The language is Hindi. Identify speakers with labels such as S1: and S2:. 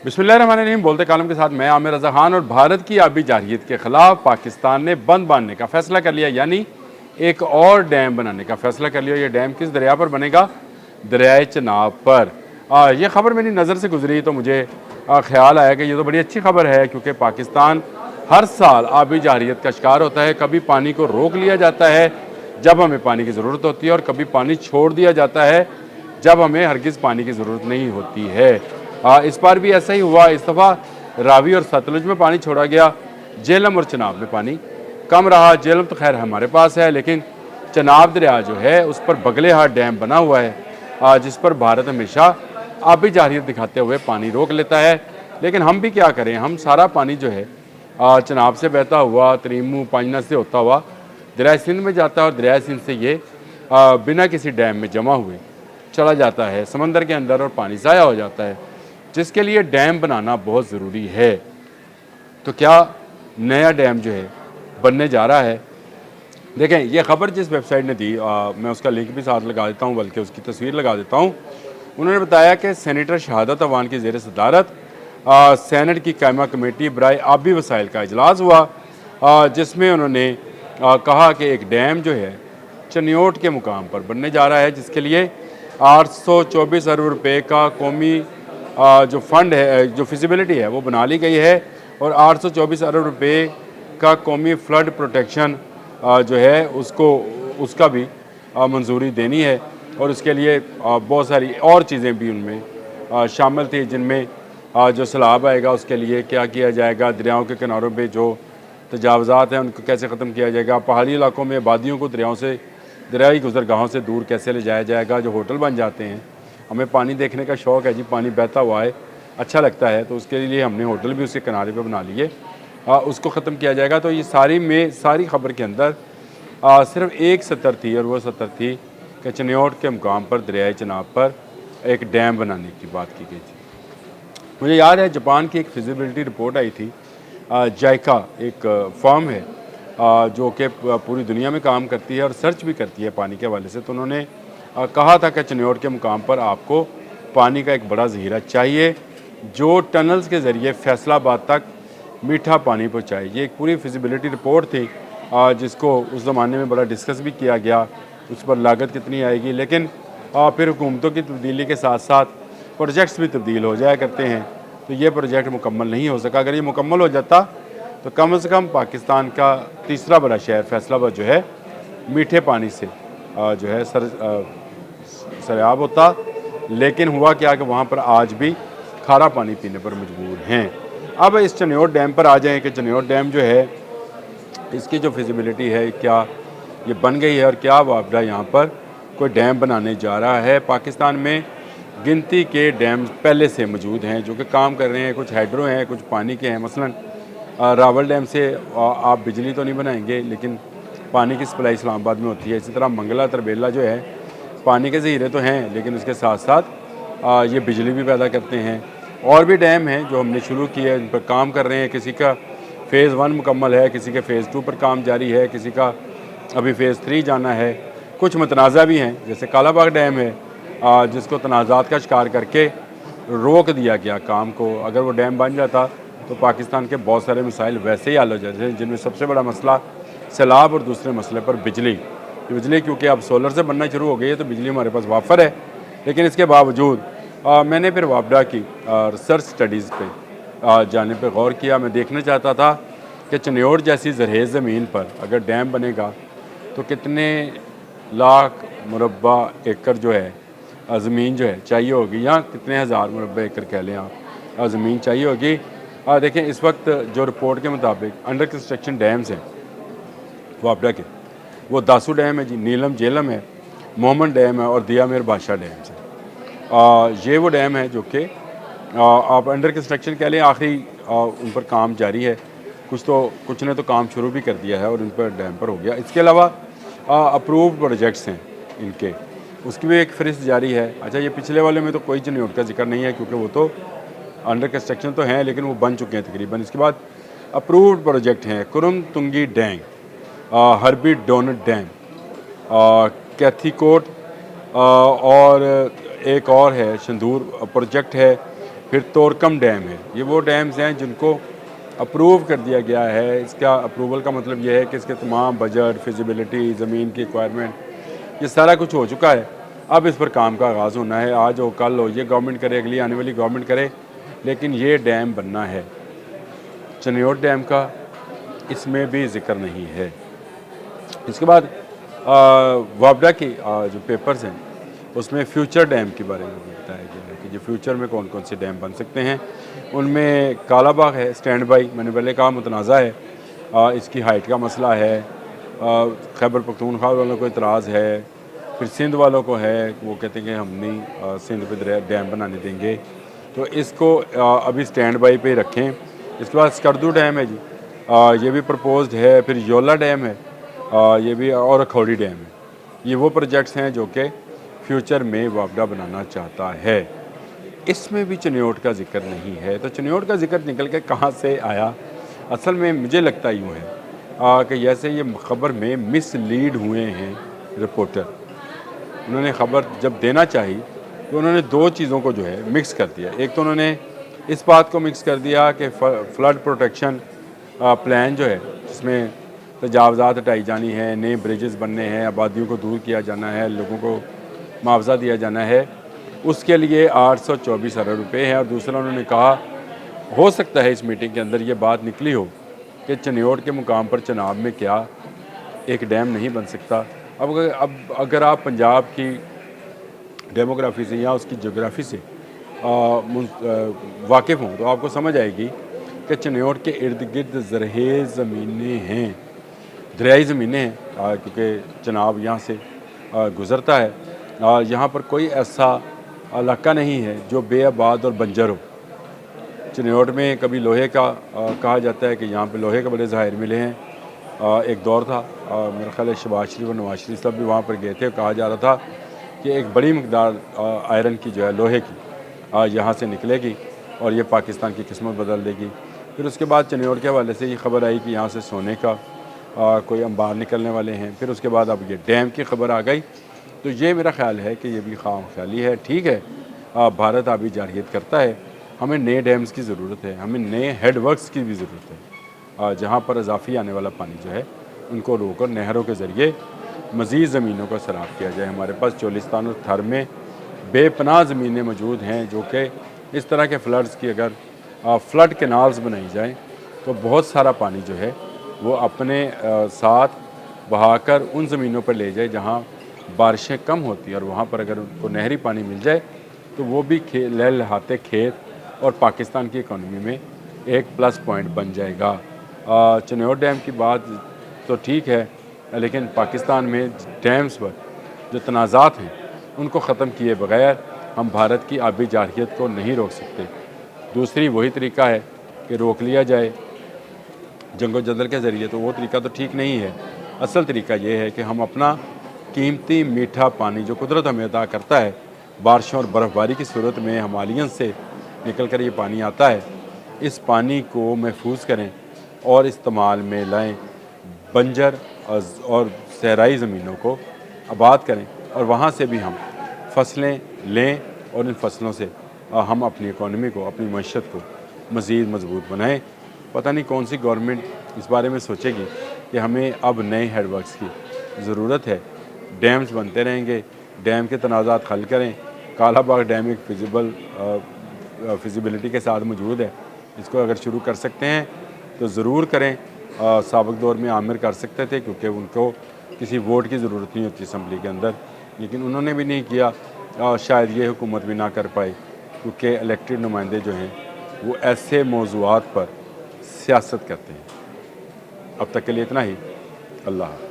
S1: बिस्मिल्लाहिर्रहमानिर्रहीम। बोलते कालम के साथ मैं आमिर रज़ा खान। और भारत की आबी जारहियत के ख़िलाफ़ पाकिस्तान ने बंद बांधने का फ़ैसला कर लिया, यानी एक और डैम बनाने का फ़ैसला कर लिया। ये डैम किस दरिया पर बनेगा? दरियाए चनाब पर। ये ख़बर मेरी नज़र से गुजरी तो मुझे ख्याल आया कि ये तो बड़ी अच्छी खबर है, क्योंकि पाकिस्तान हर साल आबी जारहियत का शिकार होता है। कभी पानी को रोक लिया जाता है जब हमें पानी की ज़रूरत होती है, और कभी पानी छोड़ दिया जाता है जब हमें हरगिज़ पानी की ज़रूरत नहीं होती है। इस बार भी ऐसा ही हुआ। इस दफ़ा रावी और सतलुज में पानी छोड़ा गया, झेलम और चनाब में पानी कम रहा। झेलम तो खैर हमारे पास है, लेकिन चनाब दरिया जो है उस पर बगलेहाट डैम बना हुआ है, जिस पर भारत हमेशा आबी जारहियत दिखाते हुए पानी रोक लेता है। लेकिन हम भी क्या करें, हम सारा पानी जो है चनाब से बहता हुआ, तरीमू, पांजना से होता हुआ दरियाए सिंध में जाता है, और दरियाए सिंध से ये बिना किसी डैम में जमा हुए चला जाता है समंदर के अंदर, और पानी ज़ाया हो जाता है, जिसके लिए डैम बनाना बहुत ज़रूरी है। तो क्या नया डैम जो है बनने जा रहा है? देखें, ये ख़बर जिस वेबसाइट ने दी, मैं उसका लिंक भी साथ लगा देता हूँ, बल्कि उसकी तस्वीर लगा देता हूँ। उन्होंने बताया कि सेनेटर शहादत अवान की ज़ेर सदारत सेनेट की कायमा कमेटी बराए आबी वसाइल का इजलास हुआ, जिसमें उन्होंने कहा कि एक डैम जो है चनियोट के मुकाम पर बनने जा रहा है, जिसके लिए 824 अरब रुपये का कौमी जो फ़ंड है, जो फिजिबिलिटी है, वो बना ली गई है, और 824 अरब रुपये का कौमी फ्लड प्रोटेक्शन जो है उसका भी मंजूरी देनी है। और उसके लिए बहुत सारी और चीज़ें भी उनमें शामिल थी, जिनमें जो सैलाब आएगा उसके लिए क्या किया जाएगा, दरियाओं के किनारों पे जो तजावज़ात हैं उनको कैसे ख़त्म किया जाएगा, पहाड़ी इलाकों में आबादियों को दरियाई गुजरगाहों से दूर कैसे ले जाया जाएगा, जो होटल बन जाते हैं। हमें पानी देखने का शौक़ है जी, पानी बहता हुआ है, अच्छा लगता है, तो उसके लिए हमने होटल भी उसके किनारे पे बना लिए, उसको ख़त्म किया जाएगा। तो ये सारी ख़बर के अंदर सिर्फ एक सतर थी, और वो सतर थी कि चनियोट के मुकाम पर दरियाए चनाब पर एक डैम बनाने की बात की गई थी। मुझे याद है जापान की एक फिजिबिलिटी रिपोर्ट आई थी। जायका एक फर्म है जो कि पूरी दुनिया में काम करती है और सर्च भी करती है पानी के हवाले से। तो उन्होंने कहा था कि चनियोट के मुकाम पर आपको पानी का एक बड़ा ज़ख़ीरा चाहिए, जो टनल्स के ज़रिए फैसलाबाद तक मीठा पानी पहुँचाए। ये एक पूरी फिजिबिलिटी रिपोर्ट थी, जिसको उस ज़माने में बड़ा डिस्कस भी किया गया, उस पर लागत कितनी आएगी। लेकिन फिर हुकूमतों की तब्दीली के साथ साथ प्रोजेक्ट्स भी तब्दील हो जाया करते हैं, तो ये प्रोजेक्ट मुकम्मल नहीं हो सका। अगर ये मुकम्मल हो जाता तो कम से कम पाकिस्तान का तीसरा बड़ा शहर फैसलाबाद जो है मीठे पानी से जो है सरियाब होता। लेकिन हुआ क्या कि वहाँ पर आज भी खारा पानी पीने पर मजबूर हैं। अब इस चनियोट डैम पर आ जाएँ कि चनियोट डैम जो है, इसकी जो फिजिबिलिटी है, क्या ये बन गई है, और क्या वापडा यहाँ पर कोई डैम बनाने जा रहा है। पाकिस्तान में गिनती के डैम पहले से मौजूद हैं जो कि काम कर रहे हैं। कुछ हाइड्रो हैं, कुछ पानी के हैं। मसलन रावल डैम से आप बिजली तो नहीं बनाएंगे, लेकिन पानी की सप्लाई इस्लामाबाद में होती है। इसी तरह मंगला तरबेला जो है, पानी के ज़ख़ीरे तो हैं, लेकिन उसके साथ साथ ये बिजली भी पैदा करते हैं। और भी डैम हैं जो हमने शुरू किए, उन पर काम कर रहे हैं। किसी का फ़ेज़ 1 मुकम्मल है, किसी के फ़ेज़ 2 पर काम जारी है, किसी का अभी फ़ेज़ 3 जाना है। कुछ मतनाज़ा भी हैं, जैसे कालाबाग डैम है, जिसको तनाज़ात का शिकार करके रोक दिया गया काम को। अगर वो डैम बन जाता तो पाकिस्तान के बहुत सारे मसाइल वैसे ही हल हो जाते हैं, जिनमें सबसे बड़ा मसला सैलाब, और दूसरे मसले पर बिजली। क्योंकि अब सोलर से बनना शुरू हो गई है, तो बिजली हमारे पास वाफर है। लेकिन इसके बावजूद मैंने फिर वापडा की रिसर्च स्टडीज़ पे जाने पे गौर किया। मैं देखना चाहता था कि चनियोट जैसी ज़रहेज़ ज़मीन पर अगर डैम बनेगा तो कितने लाख मुरब्बा एकड़ जो है ज़मीन जो है चाहिए होगी, या कितने हज़ार मुरब्बा एकड़ कह लें आप, ज़मीन चाहिए होगी। देखें, इस वक्त जो रिपोर्ट के मुताबिक अंडर कंस्ट्रक्शन डैम्स हैं वापडा के, वो दासू डैम है जी, नीलम झेलम है, मोहम्मद डैम है, और दिया मेर बादशाह डैम्स है। ये वो डैम है जो कि आप अंडर कंस्ट्रक्शन कह लें, आखिरी उन पर काम जारी है। कुछ ने तो काम शुरू भी कर दिया है और उन पर डैम पर हो गया। इसके अलावा अप्रूव्ड प्रोजेक्ट्स हैं इनके, उसकी भी एक फ़हरिस्त जारी है। अच्छा, ये पिछले वाले में तो कोई चनियोट का जिक्र नहीं है, क्योंकि वो तो अंडर कंस्ट्रक्शन तो हैं, लेकिन वो बन चुके हैं तकरीबन। इसके बाद अप्रूव्ड प्रोजेक्ट हैं Kurum Tungi dam, हरबी donut dam, कैथीकोट, और एक और है शंदूर प्रोजेक्ट है, फिर तोरकम डैम है। ये वो डैम्स हैं जिनको अप्रूव कर दिया गया है। इसका अप्रूवल का मतलब ये है कि इसके तमाम बजट, फिजिबिलिटी, ज़मीन की रिक्वायरमेंट, ये सारा कुछ हो चुका है। अब इस पर काम का आगाज़ होना है। आज हो कल हो, ये गवर्नमेंट करे, अगली आने वाली गवर्नमेंट करे, लेकिन ये डैम बनना है। चनियोट डैम का इसमें भी ज़िक्र नहीं है। इसके बाद वापडा की जो पेपर्स हैं उसमें फ्यूचर डैम के बारे में भी बताया गया है कि जो फ्यूचर में कौन कौन से डैम बन सकते हैं। उनमें कालाबाग है, स्टैंड बाई, मैंने पहले कहा मुतनाज़ा है। इसकी हाइट का मसला है। खैबर पख्तूनख्वा वालों को इतराज़ है, फिर सिंध वालों को है, वो कहते हैं कि हम नहीं सिंध पे डैम बनाने देंगे, तो इसको अभी स्टैंड बाई पे ही रखें। इसके बाद स्कर्दू डैम है जी, ये भी प्रपोज्ड है। फिर योला डैम है, ये भी, और अखौड़ी डैम है। ये वो प्रोजेक्ट्स हैं जो कि फ्यूचर में वापडा बनाना चाहता है। इसमें भी चनियोट का जिक्र नहीं है। तो चनियोट का जिक्र निकल के कहाँ से आया? असल में मुझे लगता यूँ है कि जैसे ये ख़बर में मिसलीड हुए हैं रिपोर्टर। उन्होंने ख़बर जब देना चाहिए तो उन्होंने दो चीज़ों को जो है मिक्स कर दिया। एक तो उन्होंने इस बात को मिक्स कर दिया कि फ्लड प्रोटेक्शन प्लान जो है, जिसमें तजावज़ात हटाई जानी है, नए ब्रिजेस बनने हैं, आबादियों को दूर किया जाना है, लोगों को मुआवजा दिया जाना है, उसके लिए 824 अरब रुपये है। और दूसरा उन्होंने कहा, हो सकता है इस मीटिंग के अंदर ये बात निकली हो कि चनियोट के मुकाम पर चनाब में क्या एक डैम नहीं बन सकता। अब अगर आप पंजाब की डेमोग्राफी से या उसकी जोग्राफ़ी से वाकिफ़ हों तो आपको समझ आएगी कि चनियोट के इर्द गिर्द ज़रहेज़ ज़मीनें हैं, दरियाई ज़मीनें हैं, क्योंकि चनाब यहाँ से गुज़रता है। यहाँ पर कोई ऐसा इलाका नहीं है जो बेआबाद और बंजर हो। चनियोट में कभी लोहे का कहा जाता है कि यहाँ पे लोहे के बड़े ज़ाहिर मिले हैं। एक दौर था, मेरा ख्याल है शहबाज शरीफ और नवाज शरीफ साहब भी वहाँ पर गए थे। कहा जा रहा था कि एक बड़ी मकदार आयरन की जो है, लोहे की, यहाँ से निकलेगी और ये पाकिस्तान की किस्मत बदल देगी। फिर उसके बाद चनियोट के हवाले से ये ख़बर आई कि यहाँ से सोने का कोई अंबार निकलने वाले हैं। फिर उसके बाद अब ये डैम की खबर आ गई। तो ये मेरा ख्याल है कि ये भी खाम ख्याली है। ठीक है, भारत आबी जारहियत करता है, हमें नए डैम्स की ज़रूरत है, हमें नए हेडवर्क्स की भी ज़रूरत है, जहाँ पर इजाफी आने वाला पानी जो है उनको रोककर नहरों के ज़रिए मज़ीद ज़मीनों का सराफ़ किया जाए। हमारे पास चोलिस्तान और थर में बेपनाह ज़मीनें मौजूद हैं जो कि इस तरह के फ्लड्स की अगर फ्लड कैनाल्स बनाई जाएँ तो बहुत सारा पानी जो है वो अपने साथ बहाकर उन ज़मीनों पर ले जाए जहाँ बारिशें कम होती हैं, और वहाँ पर अगर उनको नहरी पानी मिल जाए तो वो भी लहलहाते खेत और पाकिस्तान की इकॉनमी में एक प्लस पॉइंट बन जाएगा। चनियोट डैम की बात तो ठीक है, लेकिन पाकिस्तान में डैम्स पर जो तनाज़ात हैं उनको ख़त्म किए बगैर हम भारत की आबी जारहियत को नहीं रोक सकते। दूसरी वही तरीका है कि रोक लिया जाए जंगो जदल के ज़रिए, तो वो तरीका तो ठीक नहीं है। असल तरीका ये है कि हम अपना कीमती मीठा पानी जो कुदरत हमें अता करता है, बारिशों और बर्फ़बारी की सूरत में हिमालयन से निकल कर ये पानी आता है, इस पानी को महफूज करें और इस्तेमाल में लाएं। बंजर और सहराई ज़मीनों को आबाद करें और वहाँ से भी हम फसलें लें और इन फसलों से हम अपनी इकॉनमी को, अपनी मईशत को मज़ीद मजबूत बनाएं। पता नहीं कौन सी गवर्नमेंट इस बारे में सोचेगी कि हमें अब नए हेडवर्क्स की ज़रूरत है। डैम्स बनते रहेंगे, डैम के तनाज़ात हल करें। कालाबाग डैम एक फिजिबिलिटी के साथ मौजूद है, इसको अगर शुरू कर सकते हैं तो ज़रूर करें। साबिक़ दौर में आमिर कर सकते थे क्योंकि उनको किसी वोट की ज़रूरत नहीं होती असम्बली के अंदर, लेकिन उन्होंने भी नहीं किया। शायद ये हुकूमत भी ना कर पाए क्योंकि इलेक्टेड नुमाइंदे जो हैं वो ऐसे मौज़ूआत पर सियासत करते हैं। अब तक के लिए इतना ही। अल्लाह।